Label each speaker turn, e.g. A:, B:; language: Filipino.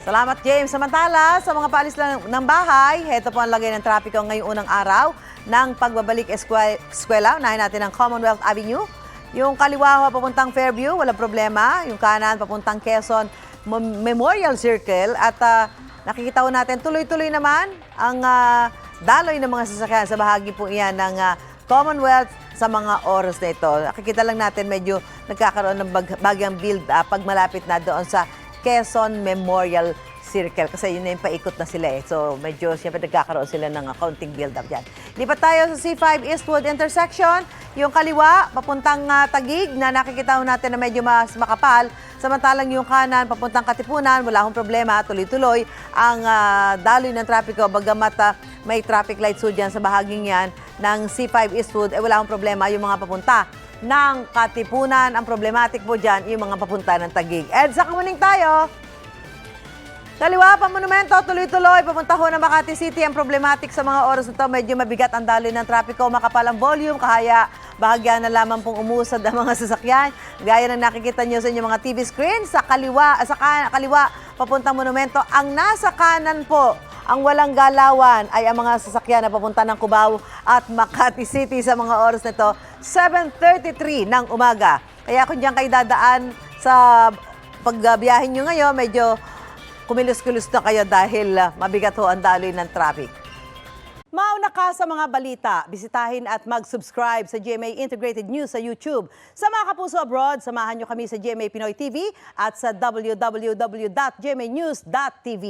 A: Salamat, James. Samantala, sa mga paalis lang ng bahay, heto po ang lagay ng trapiko ngayong unang araw ng pagbabalik eskwela. Unahin natin ang Commonwealth Avenue. Yung kaliwa papuntang Fairview, walang problema. Yung kanan papuntang Quezon Memorial Circle. At nakikita po natin tuloy-tuloy naman ang daloy ng mga sasakyan sa bahagi po iyan ng Commonwealth sa mga oras na ito. Nakikita lang natin medyo nagkakaroon ng bagyang build pag malapit na doon sa Quezon Memorial Circle kasi yun na yung paikot na sila eh. So medyo siyempre nagkakaroon sila ng kaunting build-up dyan. Lipat tayo sa C5 Eastwood intersection. Yung kaliwa, papuntang Taguig na nakikita ho natin na medyo mas makapal. Samantalang yung kanan, papuntang Katipunan, wala akong problema. Tuloy-tuloy ang daloy ng trapiko. Bagamat may traffic lights ho dyan sa bahaging yan ng C5 Eastwood, wala akong problema yung mga papunta ng Katipunan. Ang problematic po dyan, yung mga papunta ng Taguig. Sa Kamuning tayo. Kaliwa pa monumento, tuloy-tuloy. Papunta ho ng Makati City. Ang problematic sa mga oras na ito, medyo mabigat ang daloy ng trapiko. Makapal ang volume, kaya bahagya na lamang pong umusad ang mga sasakyan. Gaya ng nakikita nyo sa inyong mga TV screen. Sa kaliwa, papuntang monumento. Ang nasa kanan po, ang walang galawan ay ang mga sasakyan na papunta ng Cubao at Makati City sa mga oras na ito, 7:33 ng umaga. Kaya kung diyan kayo dadaan sa pagbiyahin nyo ngayon, medyo kumilos-kulos na kayo dahil mabigat ho ang daloy ng traffic. Mauna ka sa mga balita, bisitahin at mag-subscribe sa GMA Integrated News sa YouTube. Sa mga kapuso abroad, samahan nyo kami sa GMA Pinoy TV at sa www.gmanews.tv.